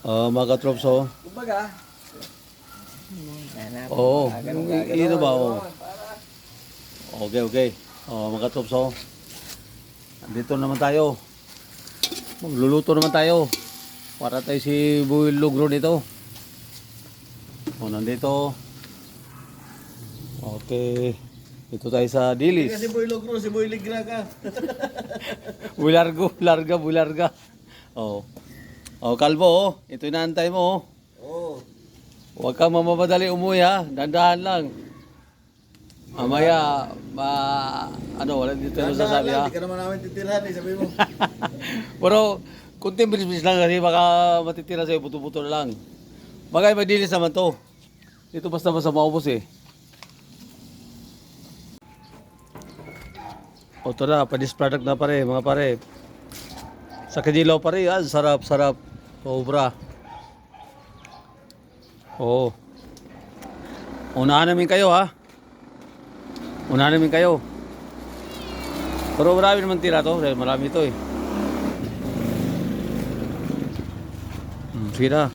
Mga katrops, oh. Kumbaga, Oo. Ino ba, oh. Okay. Mga katrops, oh. Dito naman tayo. Magluluto naman tayo. Para tayo si Boy Lugro dito. Nandito. Okay. Dito tayo sa Dilis. kasi Boy Logro, si Boy Ligra ka. Bularga. Kalbo, oh. Ito inaantay mo, oh. Oo. Huwag kang mamamadali umuwi, ha. Dandahan lang. Mamaya, wala dito yung sasabi, ha. Hindi ka naman namin titirhan eh, sabi mo. Pero, kunting bilis lang kasi baka matitira sa'yo, buto-buto na lang. Bagay, madilis naman to. Dito basta maubos, eh. O, ito na, pa-this product na pare, mga pare. Sa Kadilaw pare, sarap. Sobra. Oo. Unahan namin kayo, ha. Pero marami naman tira to, marami to, eh. Sige na.